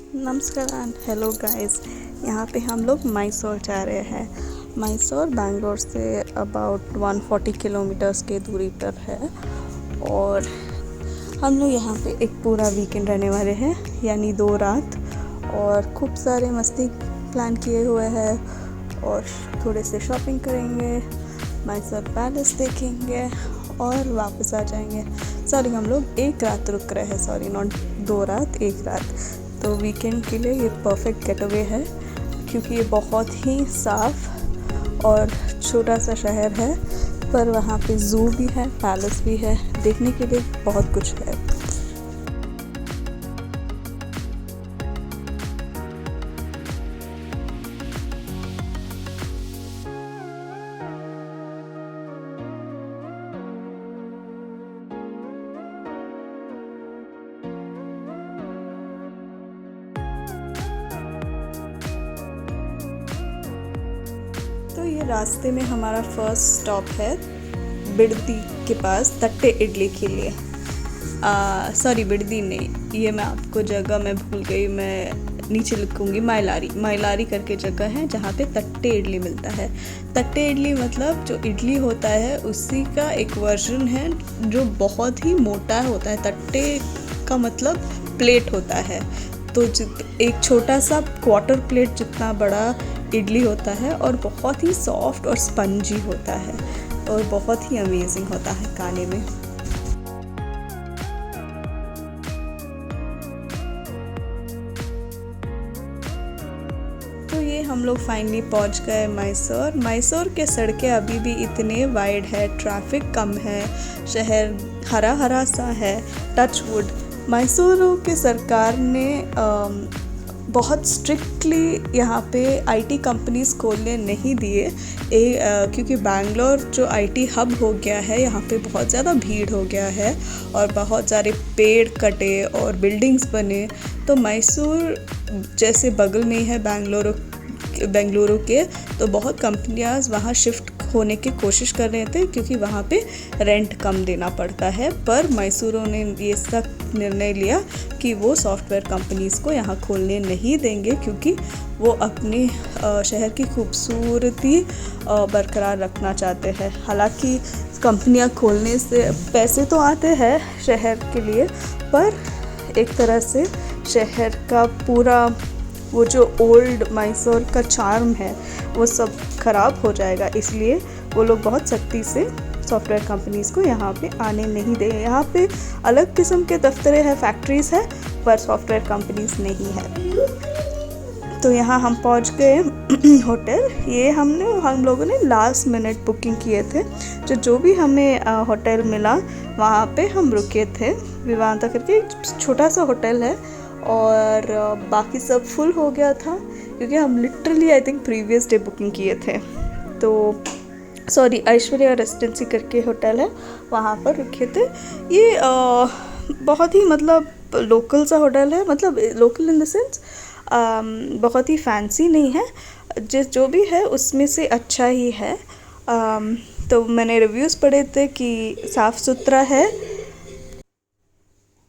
नमस्कार and hello guys. यहाँ पे हम लोग मैसूर जा रहे हैं। Mysore Bangalore say about 140 kilometres की दूरी पर है और हम लोग यहाँ पे एक पूरा वीकेंड रहने वाले हैं, यानी 2 रात। और खूब सारे मस्ती प्लान किए हुए हैं और थोड़े से शॉपिंग करेंगे, मैसूर पैलेस देखेंगे और वापस आ जाएंगे। सॉरी, हम लोग 1 रात रुक रहे हैं, सॉरी नॉट 2 रात, 1 रात। तो वीकेंड के लिए ये परफेक्ट गेटअवे है क्योंकि ये बहुत ही साफ़ और छोटा सा शहर है, पर वहाँ पे ज़ू भी है, पैलेस भी है, देखने के लिए बहुत कुछ है। तो ये रास्ते में हमारा फर्स्ट स्टॉप है बिडदी के पास तट्टे इडली के लिए। सॉरी, बिडदी नहीं, ये मैं आपको जगह मैं भूल गई, मैं नीचे लिखूँगी। माइलारी करके जगह है जहाँ पे तट्टे इडली मिलता है। तट्टे इडली मतलब जो इडली होता है उसी का एक वर्जन है जो बहुत ही मोटा होता है। तट्टे का मतलब प्लेट होता है, तो एक छोटा सा क्वार्टर प्लेट जितना बड़ा इडली होता है और बहुत ही सॉफ्ट और स्पंजी होता है और बहुत ही अमेजिंग होता है खाने में। तो ये हम लोग फाइनली पहुंच गए मैसूर। मैसूर के सड़कें अभी भी इतने वाइड है, ट्रैफिक कम है, शहर हरा हरा सा है। Touch wood. मैसूर के सरकार ने बहुत स्ट्रिक्टली यहाँ पे आईटी कंपनीज खोलने नहीं दिए, क्योंकि बैंगलोर जो आईटी हब हो गया है, यहाँ पे बहुत ज़्यादा भीड़ हो गया है और बहुत सारे पेड़ कटे और बिल्डिंग्स बने। तो मैसूर जैसे बगल में ही है बेंगलुरु के, तो बहुत कंपनियां वहाँ शिफ्ट होने की कोशिश कर रहे थे क्योंकि वहाँ पे रेंट कम देना पड़ता है। पर मैसूरों ने ये सब निर्णय लिया कि वो सॉफ्टवेयर कंपनीज़ को यहाँ खोलने नहीं देंगे क्योंकि वो अपने शहर की खूबसूरती बरकरार रखना चाहते हैं। हालांकि कंपनियाँ खोलने से पैसे तो आते हैं शहर के लिए, पर एक तरह से शहर का पूरा वो जो ओल्ड मैसूर का चार्म है वो सब ख़राब हो जाएगा, इसलिए वो लोग बहुत सख्ती से सॉफ्टवेयर कंपनीज़ को यहाँ पे आने नहीं दे। यहाँ पे अलग किस्म के दफ्तरें हैं, फैक्ट्रीज़ है, पर सॉफ्टवेयर कंपनीज़ नहीं है। तो यहाँ हम पहुँच गए होटल। ये हम लोगों ने लास्ट मिनट बुकिंग किए थे। जो भी हमें होटल मिला वहाँ पे हम रुके थे। विवांता करके एक छोटा सा होटल है और बाकी सब फुल हो गया था क्योंकि हम literally I think previous day booking किए थे। तो सॉरी, ऐश्वर्या रेसिडेंसी करके होटल है, वहाँ पर रुके थे। ये बहुत ही मतलब लोकल सा होटल है, मतलब लोकल इन द सेंस बहुत ही फैंसी नहीं है, जो भी है उसमें से अच्छा ही है। तो मैंने रिव्यूज़ पढ़े थे कि साफ़ सुथरा है।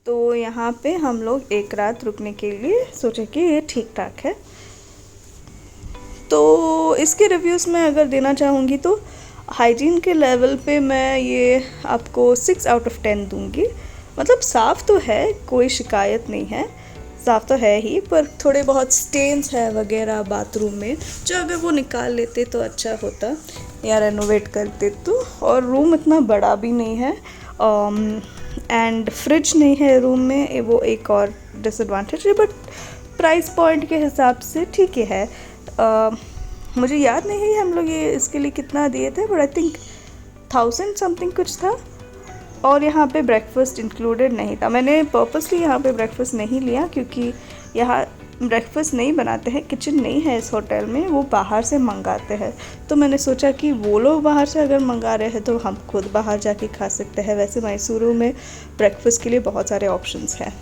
तो यहाँ पे हम लोग 1 रात रुकने के लिए सोचे कि ये ठीक ठाक है। तो इसके रिव्यूज़ मैं अगर देना चाहूँगी तो हाइजीन के लेवल पे मैं ये आपको 6 आउट ऑफ 10 दूँगी। मतलब साफ़ तो है, कोई शिकायत नहीं है, साफ़ तो है ही, पर थोड़े बहुत स्टेन्स है वगैरह बाथरूम में, जो अगर वो निकाल लेते तो अच्छा होता या रेनोवेट करते तो। और रूम इतना बड़ा भी नहीं है एंड फ्रिज नहीं है रूम में, वो एक और डिसएडवांटेज है, बट प्राइस पॉइंट के हिसाब से ठीक ही है। मुझे याद नहीं है हम लोग ये इसके लिए कितना दिए थे, बट आई थिंक 1000 समथिंग कुछ था। और यहाँ पे ब्रेकफास्ट इंक्लूडेड नहीं था। मैंने पर्पसली यहाँ पे ब्रेकफास्ट नहीं लिया क्योंकि यहाँ ब्रेकफास्ट नहीं बनाते हैं, किचन नहीं है इस होटल में, वो बाहर से मंगाते हैं। तो मैंने सोचा कि वो लोग बाहर से अगर मंगा रहे हैं तो हम खुद बाहर जाके खा सकते हैं। वैसे मैसूरू में ब्रेकफास्ट के लिए बहुत सारे ऑप्शंस हैं।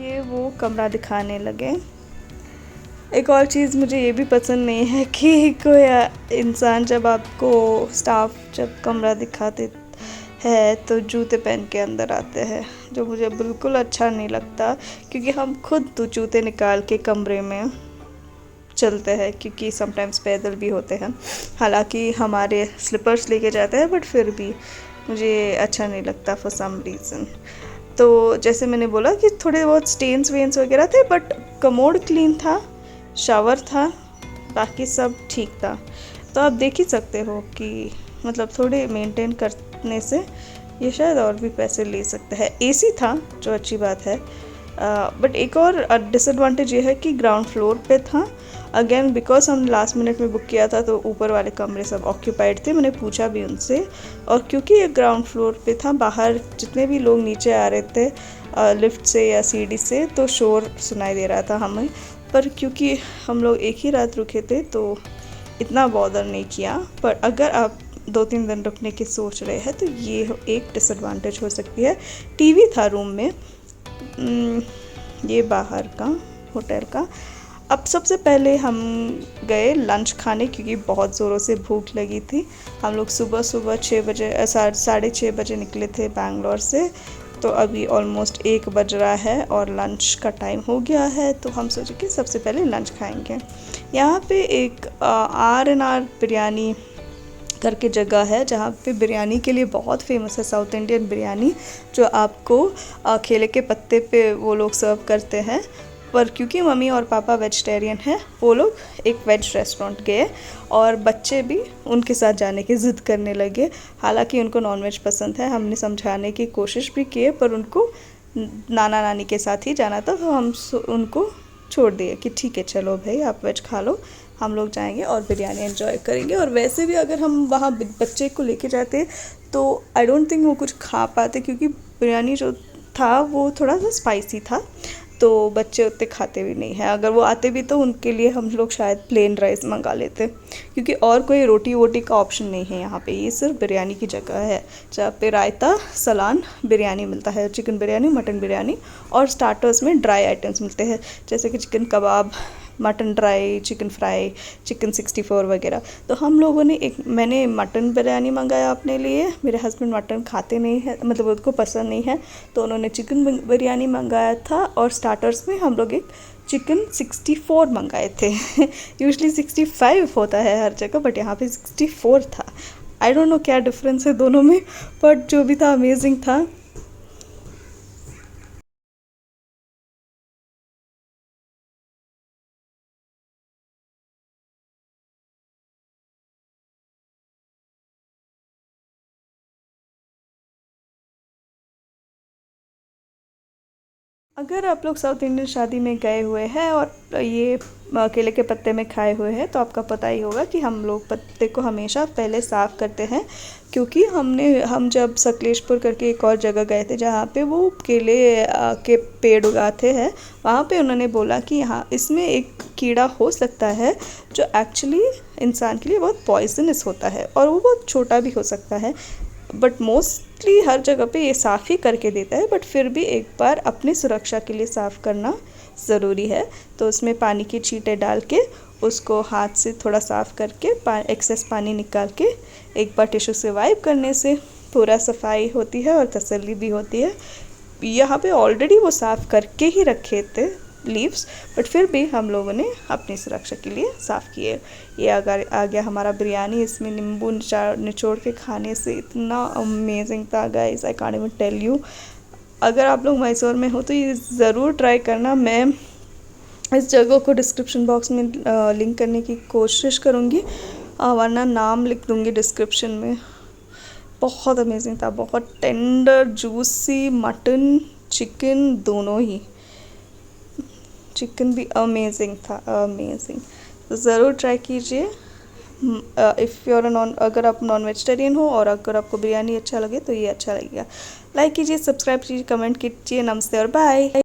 ये वो कमरा दिखाने लगे। एक और चीज़ मुझे ये भी पसंद नहीं है कि कोई इंसान जब आपको स्टाफ जब कमरा दिखाते है तो जूते पहन के अंदर आते हैं, जो मुझे बिल्कुल अच्छा नहीं लगता, क्योंकि हम खुद तो जूते निकाल के कमरे में चलते हैं, क्योंकि समटाइम्स पैदल भी होते हैं। हालांकि हमारे स्लीपर्स लेके जाते हैं, बट फिर भी मुझे अच्छा नहीं लगता फॉर सम रीज़न। तो जैसे मैंने बोला कि थोड़े बहुत स्टेन्स वेन्स वगैरह थे, बट कमोड क्लीन था, शावर था, बाकी सब ठीक था। तो आप देख ही सकते हो कि मतलब थोड़े मेंटेन करने से ये शायद और भी पैसे ले सकते हैं। एसी था, जो अच्छी बात है, बट एक और डिसएडवांटेज ये है कि ग्राउंड फ्लोर पे था। अगेन बिकॉज हम लास्ट मिनट में बुक किया था तो ऊपर वाले कमरे सब ऑक्यूपाइड थे, मैंने पूछा भी उनसे। और क्योंकि ये ग्राउंड फ्लोर पे था, बाहर जितने भी लोग नीचे आ रहे थे लिफ्ट से या सीढ़ी से, तो शोर सुनाई दे रहा था हमें। पर क्योंकि हम लोग एक ही रात रुके थे तो इतना बॉदर नहीं किया। पर अगर आप 2-3 दिन रुकने की सोच रहे हैं तो ये एक डिसएडवांटेज हो सकती है। टीवी था रूम में, ये बाहर का होटल का। अब सबसे पहले हम गए लंच खाने, क्योंकि बहुत ज़ोरों से भूख लगी थी। हम लोग सुबह 6 बजे 6:30 बजे निकले थे बैंगलोर से, तो अभी ऑलमोस्ट 1 बज रहा है और लंच का टाइम हो गया है। तो हम सोचे कि सबसे पहले लंच खाएंगे। यहाँ पे एक R&R बिरयानी करके जगह है, जहाँ पे बिरयानी के लिए बहुत फेमस है, साउथ इंडियन बिरयानी, जो आपको केले के पत्ते पे वो लोग सर्व करते हैं। पर क्योंकि मम्मी और पापा वेजिटेरियन हैं, वो लोग एक वेज रेस्टोरेंट गए और बच्चे भी उनके साथ जाने की ज़िद करने लगे। हालांकि उनको नॉनवेज पसंद है, हमने समझाने की कोशिश भी की, पर उनको नाना नानी के साथ ही जाना था, तो हम उनको छोड़ दिए कि ठीक है चलो भाई आप वेज खा लो, हम लोग जाएंगे और बिरयानी एंजॉय करेंगे। और वैसे भी अगर हम वहाँ बच्चे को लेके जाते तो आई डोंट थिंक वो कुछ खा पाते, क्योंकि बिरयानी जो था वो थोड़ा सा स्पाइसी था, तो बच्चे उतने खाते भी नहीं हैं। अगर वो आते भी तो उनके लिए हम लोग शायद प्लेन राइस मंगा लेते, क्योंकि और कोई रोटी वोटी का ऑप्शन नहीं है यहाँ पे। ये सिर्फ बिरयानी की जगह है, जहाँ पे रायता, सलान, बिरयानी मिलता है, चिकन बिरयानी, मटन बिरयानी, और स्टार्टर्स में ड्राई आइटम्स मिलते हैं, जैसे कि chicken kebab, mutton dry, chicken fry, chicken 64 वगैरह। तो हम लोगों ने मैंने मटन बिरयानी मंगाया अपने लिए, मेरे हस्बैंड मटन खाते नहीं है, मतलब उनको पसंद नहीं है, तो उन्होंने चिकन बिरयानी मंगाया था। और स्टार्टर्स में हम लोग एक चिकन 64 मंगाए थे। यूजली 65 होता है हर जगह, बट यहाँ पे 64 था। आई डोंट नो क्या डिफरेंस है दोनों में, बट जो भी था अमेजिंग था। अगर आप लोग साउथ इंडियन शादी में गए हुए हैं और ये केले के पत्ते में खाए हुए हैं, तो आपका पता ही होगा कि हम लोग पत्ते को हमेशा पहले साफ़ करते हैं, क्योंकि हम जब सकलेशपुर करके एक और जगह गए थे जहाँ पे वो केले के पेड़ उगाते हैं, वहाँ पे उन्होंने बोला कि यहाँ इसमें एक कीड़ा हो सकता है जो एक्चुअली इंसान के लिए बहुत पॉइजनस होता है, और वो बहुत छोटा भी हो सकता है, बट मोस्टली हर जगह पे ये साफ़ ही करके देता है। बट फिर भी एक बार अपनी सुरक्षा के लिए साफ़ करना ज़रूरी है। तो उसमें पानी की छींटे डाल के उसको हाथ से थोड़ा साफ़ करके एक्सेस पानी निकाल के एक बार टिश्यू से वाइप करने से पूरा सफाई होती है और तसल्ली भी होती है। यहाँ पे ऑलरेडी वो साफ़ करके ही रखे थे लीव्स, बट फिर भी हम लोगों ने अपनी सुरक्षा के लिए साफ़ किए। ये अगर आ गया हमारा बिरयानी, इसमें नींबू निचोड़ के खाने से इतना अमेजिंग था guys, I can't even tell you. अगर आप लोग मैसूर में हो तो ये ज़रूर ट्राई करना। मैं इस जगह को डिस्क्रिप्शन बॉक्स में लिंक करने की कोशिश करूँगी, वरना नाम लिख दूँगी डिस्क्रिप्शन में। बहुत अमेजिंग था, बहुत टेंडर जूसी मटन चिकन दोनों ही, चिकन भी अमेजिंग था, अमेजिंग। तो ज़रूर ट्राई कीजिए। इफ़ यू आर अगर आप नॉन वेजिटेरियन हो और अगर आपको बिरयानी अच्छा लगे तो ये अच्छा लगेगा। लाइक कीजिए, सब्सक्राइब कीजिए, कमेंट कीजिए। नमस्ते और बाय।